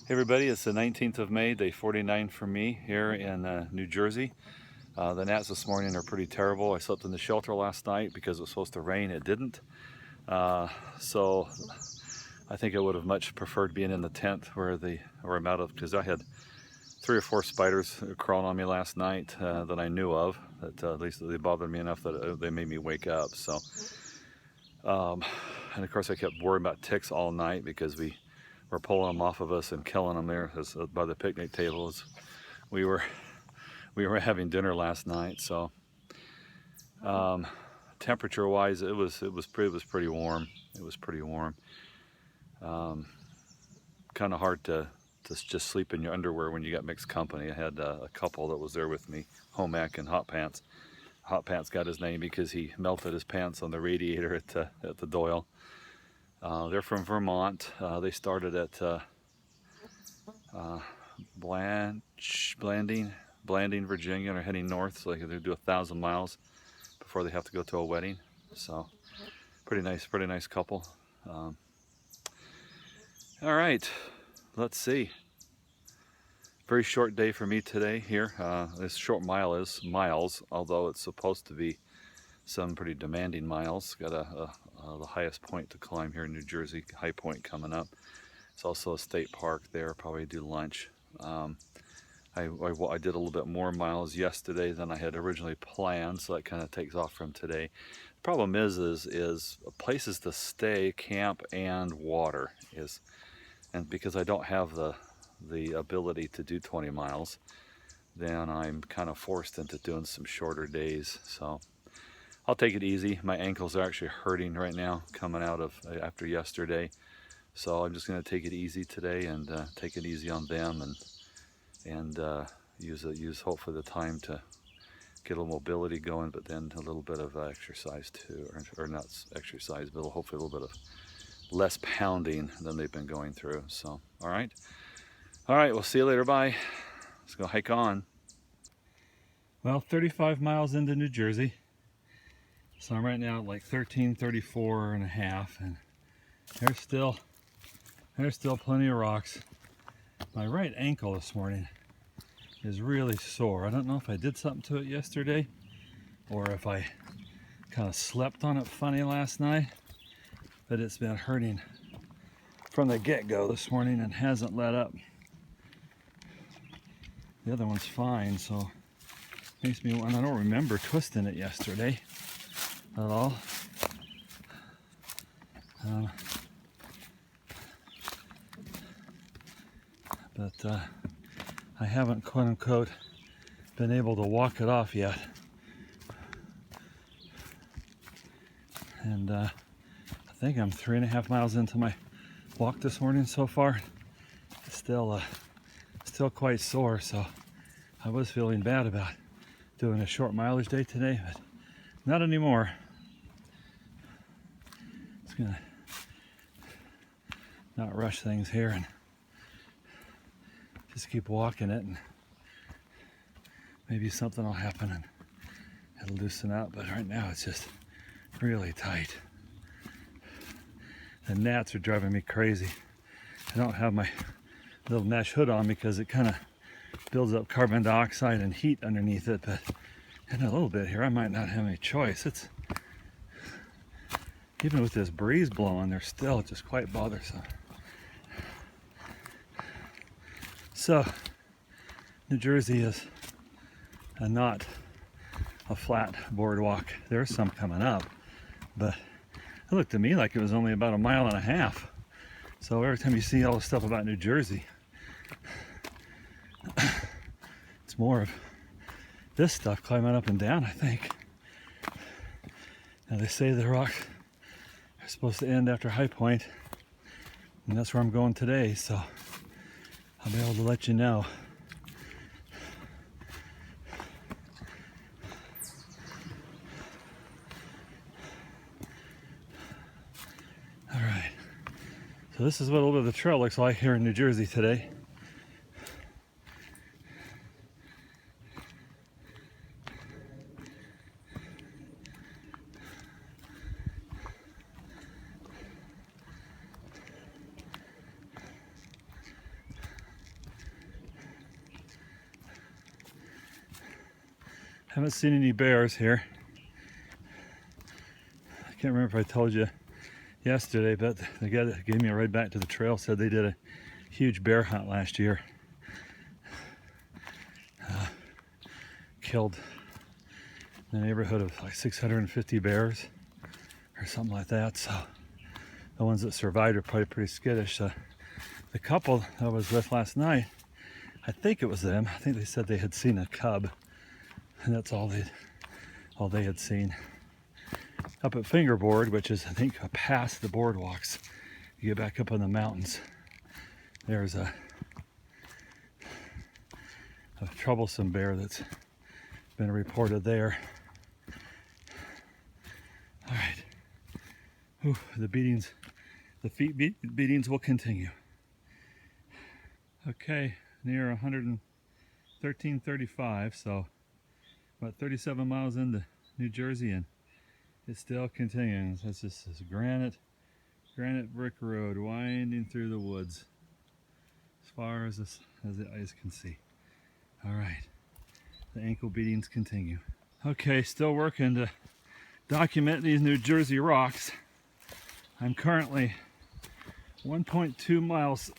Hey everybody, it's the 19th of May, day 49 for me here in New Jersey. The gnats this morning are pretty terrible. I slept in the shelter last night because it was supposed to rain. It didn't. So I think I would have much preferred being in the tent where I'm out of, because I had 3 or 4 spiders crawling on me last night that I knew of. That at least they bothered me enough that they made me wake up. So, and of course I kept worrying about ticks all night because we were pulling them off of us and killing them there by the picnic tables. We were having dinner last night. So temperature wise, it was pretty warm. It was pretty warm. Kind of hard to just sleep in your underwear when you got mixed company. I had a couple that was there with me, Homac and Hot Pants. Hot Pants got his name because he melted his pants on the radiator at the Doyle. They're from Vermont. They started at Blanding, Virginia, and are heading north, so they do 1,000 miles before they have to go to a wedding. So pretty nice couple. All right, let's see. Very short day for me today here. This short miles, although it's supposed to be some pretty demanding miles. Got the highest point to climb here in New Jersey, High Point coming up. It's also a state park there, probably do lunch. I did a little bit more miles yesterday than I had originally planned, so that kind of takes off from today. The problem is places to stay, camp, and water and because I don't have the ability to do 20 miles, then I'm kind of forced into doing some shorter days. So I'll take it easy. My ankles are actually hurting right now coming out of after yesterday. So I'm just going to take it easy today and take it easy on them and use hopefully the time to get a little mobility going, but then a little bit of exercise too, or not exercise, but hopefully a little bit of less pounding than they've been going through. So, all right, we'll see you later. Bye. Let's go hike on. Well, 35 miles into New Jersey. So I'm right now at like 1334 and a half, and there's still plenty of rocks. My right ankle this morning is really sore. I don't know if I did something to it yesterday or if I kind of slept on it funny last night, but it's been hurting from the get-go this morning and hasn't let up. The other one's fine, so makes me, and I don't remember twisting it yesterday at all. But I haven't, quote unquote, been able to walk it off yet. And I think I'm 3.5 miles into my walk this morning so far. It's still quite sore, so I was feeling bad about doing a short mileage day today, but not anymore. Just gonna not rush things here and just keep walking it, and maybe something will happen and it'll loosen up. But right now it's just really tight. The gnats are driving me crazy. I don't have my little mesh hood on because it kind of builds up carbon dioxide and heat underneath it, but in a little bit here I might not have any choice. It's even with this breeze blowing, they're still just quite bothersome. So New Jersey is not a flat boardwalk. There's some coming up, but it looked to me like it was only about 1.5 miles. So every time you see all the stuff about New Jersey, it's more of this stuff climbing up and down, I think. Now they say the rocks are supposed to end after High Point, and that's where I'm going today, so I'll be able to let you know. All right, so this is what a little bit of the trail looks like here in New Jersey today. Haven't seen any bears here. I can't remember if I told you yesterday, but the guy that gave me a ride back to the trail said they did a huge bear hunt last year. Killed in the neighborhood of like 650 bears or something like that. So the ones that survived are probably pretty skittish. The couple I was with last night, I think it was them. I think they said they had seen a cub, and that's all they had seen. Up at Fingerboard, which is I think past the boardwalks, you get back up in the mountains. There's a troublesome bear that's been reported there. All right. Ooh, the beatings, the feet beatings will continue. Okay, near 113.35, so about 37 miles into New Jersey, and it's still continuing. It's just this granite brick road winding through the woods as far as the eyes can see. All right, the ankle beatings continue. Okay, still working to document these New Jersey rocks. I'm currently 1.2 miles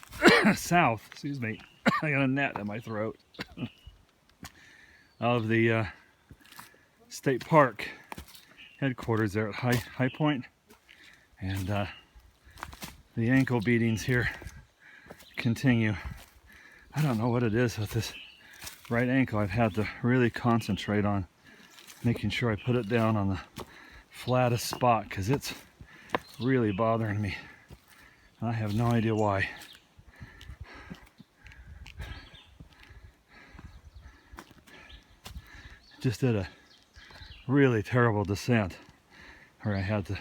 south, excuse me, I got a gnat in my throat, of the state park headquarters there at High Point, and the ankle beatings here continue. I don't know what it is with this right ankle. I've had to really concentrate on making sure I put it down on the flattest spot because it's really bothering me. I have no idea why. Just did a really terrible descent where I had to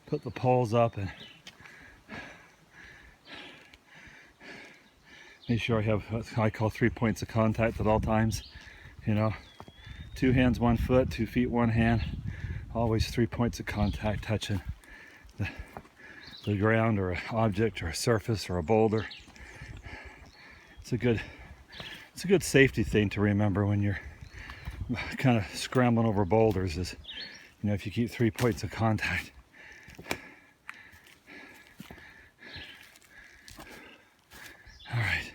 put the poles up and make sure I have what I call 3 points of contact at all times. You know, 2 hands, 1 foot, 2 feet, 1 hand. Always 3 points of contact touching the ground or an object or a surface or a boulder. It's a good safety thing to remember when you're kind of scrambling over boulders, is, you know, if you keep 3 points of contact. All right,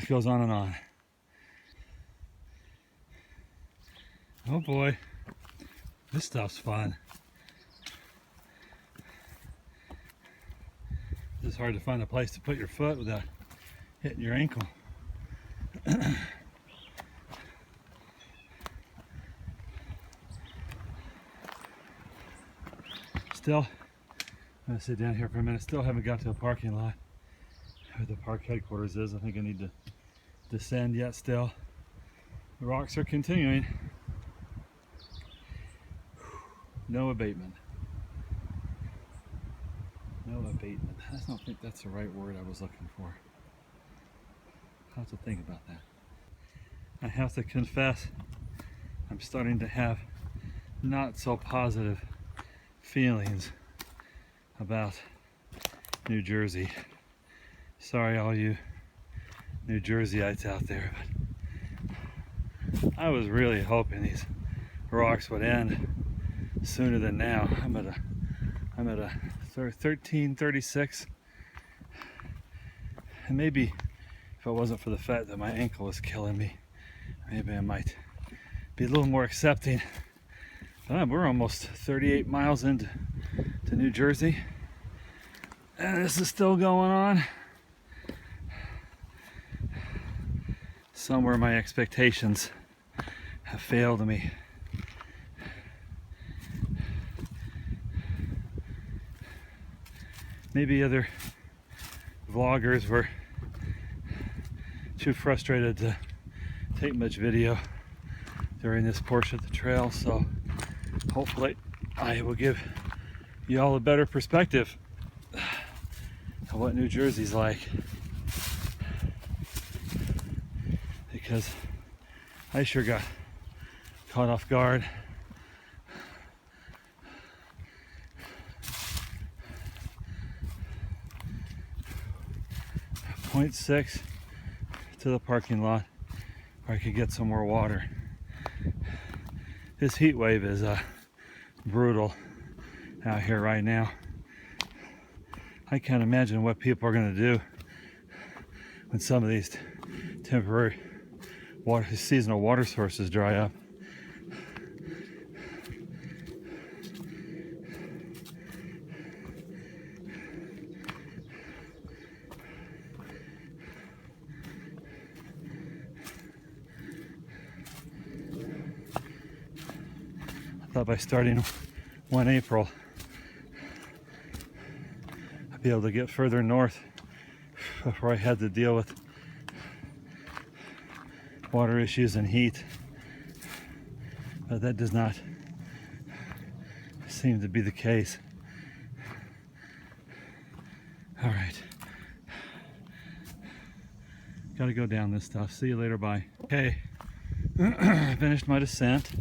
it goes on and on. Oh boy, this stuff's fun. It's hard to find a place to put your foot without hitting your ankle. Still, I'm gonna sit down here for a minute. Still haven't got to the parking lot where the park headquarters is. I think I need to descend yet still. The rocks are continuing. No abatement. No abatement. I don't think that's the right word I was looking for. I'll have to think about that. I have to confess, I'm starting to have not so positive feelings about New Jersey. Sorry all you New Jerseyites out there, but I was really hoping these rocks would end sooner than now. I'm at a 1336, and maybe if it wasn't for the fact that my ankle was killing me, maybe I might be a little more accepting. But we're almost 38 miles into New Jersey, and this is still going on. Somewhere my expectations have failed me. Maybe other vloggers were too frustrated to take much video during this portion of the trail, so hopefully I will give you all a better perspective of what New Jersey's like, because I sure got caught off guard. .6 to the parking lot where I could get some more water. This heat wave is brutal out here right now. I can't imagine what people are going to do when some of these temporary seasonal water sources dry up. I thought by starting 1 April, I'd be able to get further north before I had to deal with water issues and heat. But that does not seem to be the case. All right. Gotta go down this stuff. See you later, bye. Okay, I finished my descent.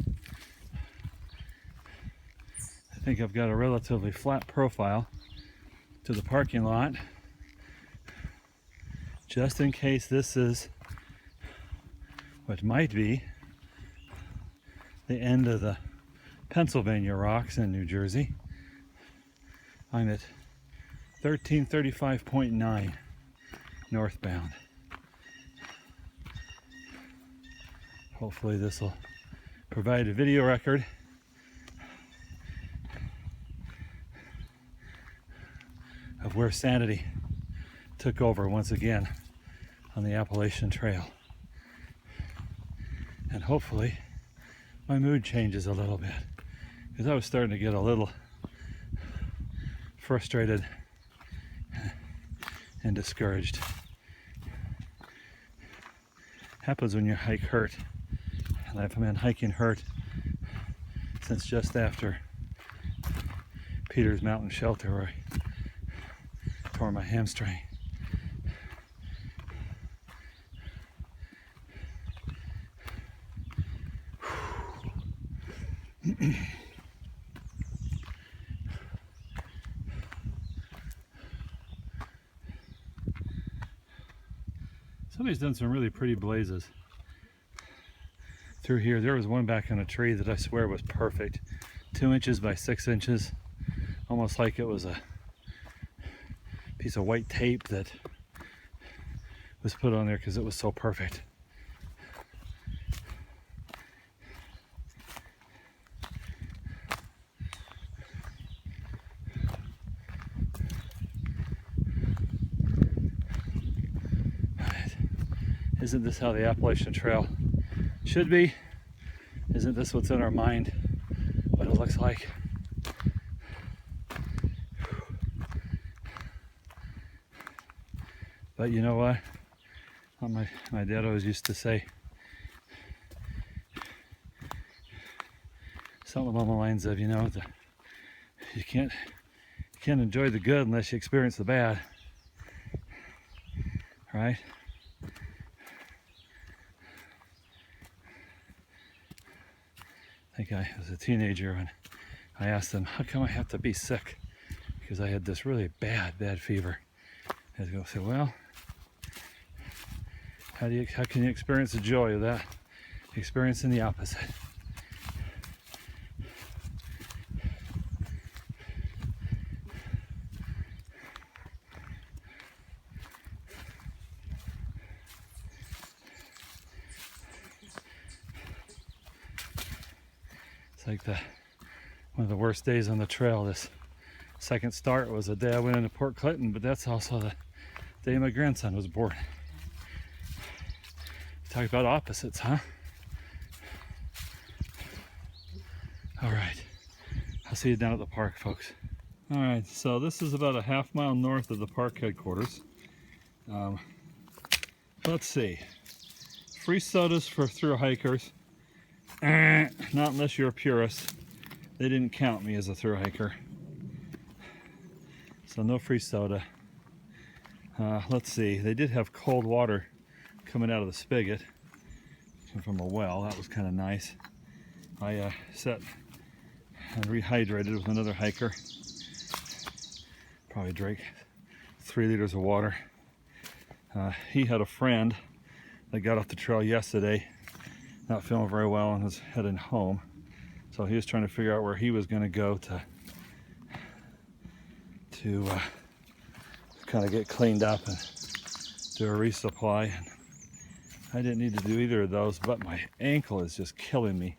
I think I've got a relatively flat profile to the parking lot. Just in case this is what might be the end of the Pennsylvania rocks in New Jersey. I'm at 1335.9 northbound. Hopefully this will provide a video record of where sanity took over once again on the Appalachian Trail. And hopefully my mood changes a little bit, because I was starting to get a little frustrated and discouraged. Happens when you hike hurt. And I've been hiking hurt since just after Peter's Mountain Shelter, where I tore my hamstring. Somebody's done some really pretty blazes through here. There was one back in a tree that I swear was perfect. 2 inches by 6 inches. Almost like it was a piece of white tape that was put on there because it was so perfect. Isn't this how the Appalachian Trail should be? Isn't this what's in our mind, what it looks like? But you know what? My dad always used to say something along the lines of, you can't enjoy the good unless you experience the bad, right? I think I was a teenager when I asked them, how come I have to be sick? Because I had this really bad fever. I go say, well, how can you experience the joy of that? Experiencing the opposite. It's like one of the worst days on the trail. This second start was the day I went into Port Clinton, but that's also the day my grandson was born. Talk about opposites, huh? All right, I'll see you down at the park, folks. All right, so this is about a half mile north of the park headquarters. Let's see. Free sodas for thru hikers. Not unless you're a purist. They didn't count me as a thru hiker. So no free soda. Let's see. They did have cold water coming out of the spigot from a well. That was kind of nice. I sat and rehydrated with another hiker. Probably drank 3 liters of water. He had a friend that got off the trail yesterday, not feeling very well, and was heading home. So he was trying to figure out where he was going to go to kind of get cleaned up and do a resupply. And I didn't need to do either of those, but my ankle is just killing me.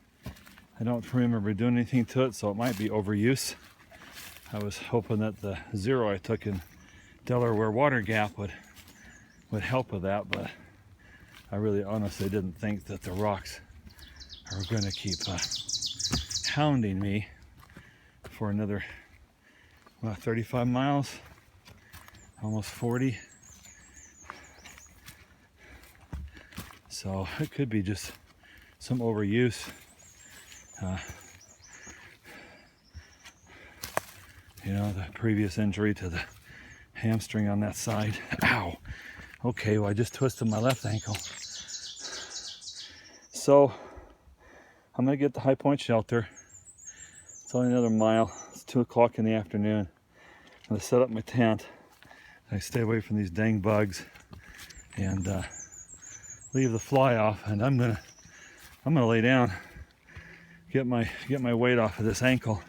I don't remember doing anything to it, so it might be overuse. I was hoping that the zero I took in Delaware Water Gap would help with that, but I really honestly didn't think that the rocks are going to keep hounding me for another 35 miles, almost 40. So it could be just some overuse. You know, the previous injury to the hamstring on that side. Ow! Okay, well I just twisted my left ankle. So I'm gonna get the High Point shelter. It's only another mile. It's 2 o'clock in the afternoon. I'm gonna set up my tent. I stay away from these dang bugs and leave the fly off, and I'm gonna lay down, get my weight off of this ankle.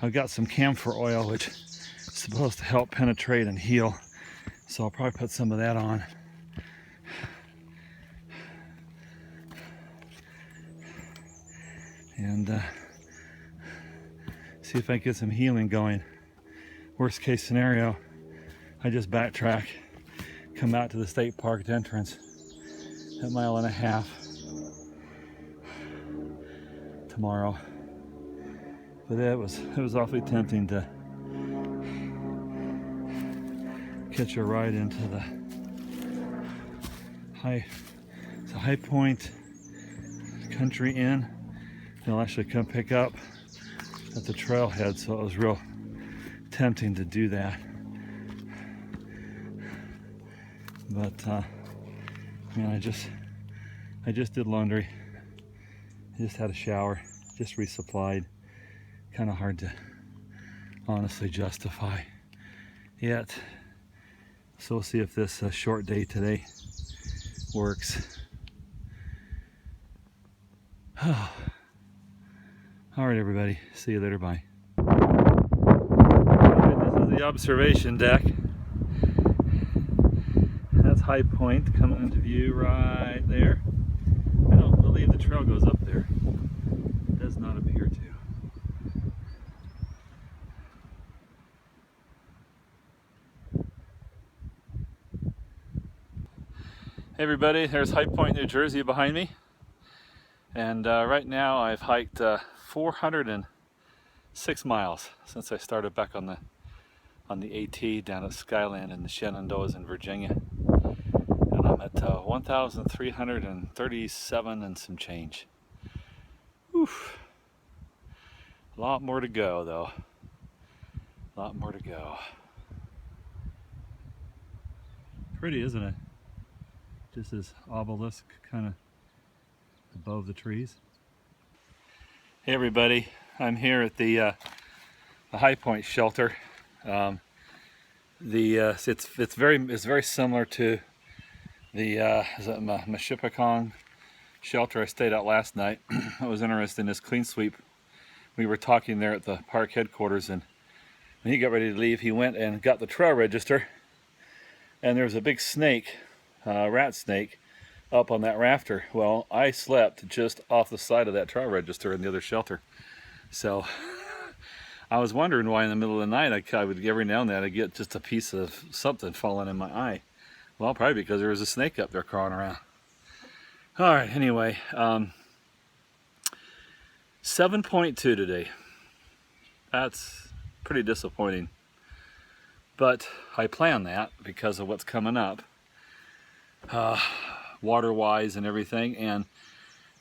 I've got some camphor oil which is supposed to help penetrate and heal, so I'll probably put some of that on. And see if I can get some healing going. Worst case scenario, I just backtrack, come out to the state park entrance at 1.5 miles tomorrow. But it was awfully tempting to catch a ride into the High Point Country Inn. They'll actually come pick up at the trailhead, so it was real tempting to do that. But man, I just did laundry. I just had a shower, just resupplied. Kind of hard to honestly justify yet. So we'll see if this short day today works. All right, everybody. See you later. Bye. All right, this is the observation deck. That's High Point coming into view right there. I don't believe the trail goes up there. It does not appear to. Hey everybody, there's High Point, New Jersey behind me. And right now I've hiked 406 miles since I started back on the AT down at Skyland in the Shenandoahs in Virginia. And I'm at 1,337 and some change. Oof. A lot more to go though. A lot more to go. Pretty, isn't it? Just this obelisk kind of above the trees. Hey everybody, I'm here at the High Point shelter. It's very similar to the Mashipacong shelter I stayed at last night. I was interested in this clean sweep. We were talking there at the park headquarters, and when he got ready to leave, he went and got the trail register, and there was a big snake, rat snake, up on that rafter. Well, I slept just off the side of that trail register in the other shelter. So I was wondering why in the middle of the night I would every now and then I'd get just a piece of something falling in my eye. Well, probably because there was a snake up there crawling around. All right, anyway, 7.2 today. That's pretty disappointing. But I planned that because of what's coming up. Water-wise and everything, and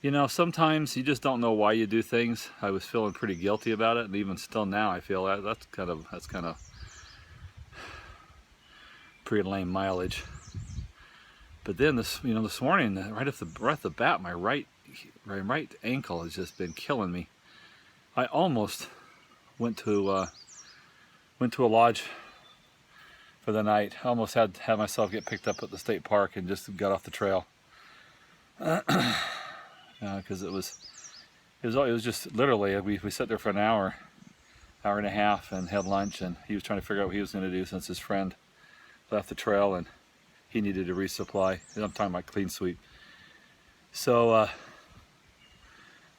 you know, sometimes you just don't know why you do things. I was feeling pretty guilty about it, and even still now I feel that's kind of pretty lame mileage. But then this morning, right off the bat, my right ankle has just been killing me. I almost went to a lodge for the night. I almost had to have myself get picked up at the state park and just got off the trail. Because it was It was just literally, we sat there for an hour and a half and had lunch, and he was trying to figure out what he was going to do since his friend left the trail and he needed to resupply. And I'm talking about clean sweep. So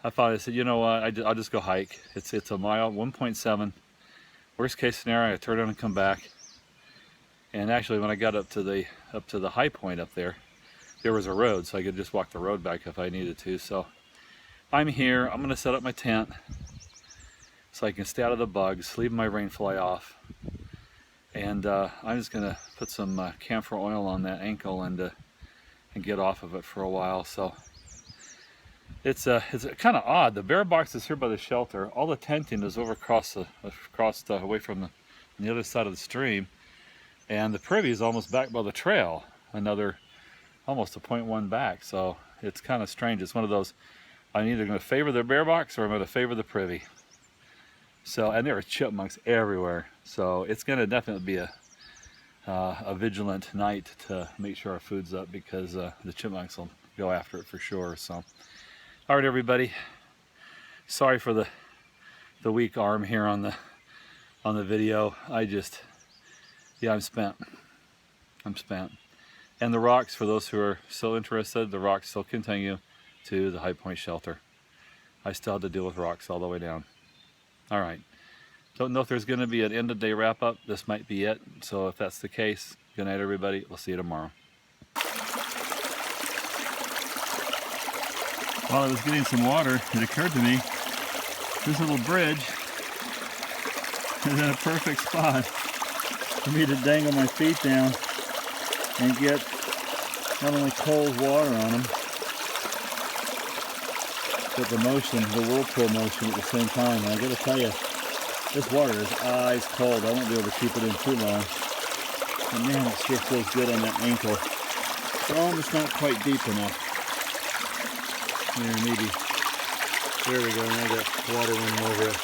I finally said, you know what, I'll just go hike. It's a mile, 1.7. Worst case scenario, I turn around and come back. And actually, when I got up to the high point up there was a road, so I could just walk the road back if I needed to. So I'm here. I'm gonna set up my tent so I can stay out of the bugs, leave my rain fly off, and I'm just gonna put some camphor oil on that ankle and get off of it for a while. So it's kind of odd. The bear box is here by the shelter. All the tenting is over across away from the other side of the stream, and the privy is almost back by the trail, another almost a 0.1 back. So it's kind of strange. It's one of those, I'm either going to favor the bear box or I'm going to favor the privy. So, and there are chipmunks everywhere, so it's going to definitely be a vigilant night to make sure our food's up, because the chipmunks will go after it for sure. So all right, everybody, sorry for the weak arm here on the video. I'm spent. And the rocks, for those who are still interested, the rocks still continue to the High Point shelter. I still have to deal with rocks all the way down. All right. Don't know if there's going to be an end of day wrap up. This might be it. So if that's the case, good night, everybody. We'll see you tomorrow. While I was getting some water, it occurred to me this little bridge is in a perfect spot for me to dangle my feet down and get not only cold water on them, but the whirlpool motion at the same time. And I gotta tell you, this water is ice cold. I won't be able to keep it in too long. But man, it sure feels good on that ankle. It's almost not quite deep enough. Here, maybe. There we go, now I got water running over it.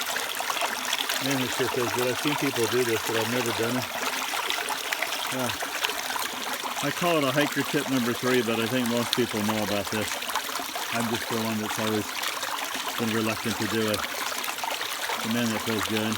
Man, it sure feels good. I've seen people do this, but I've never done it. Yeah. I call it a hiker tip number 3, but I think most people know about this. I'm just the one that's always been reluctant to do it. And man, that feels good.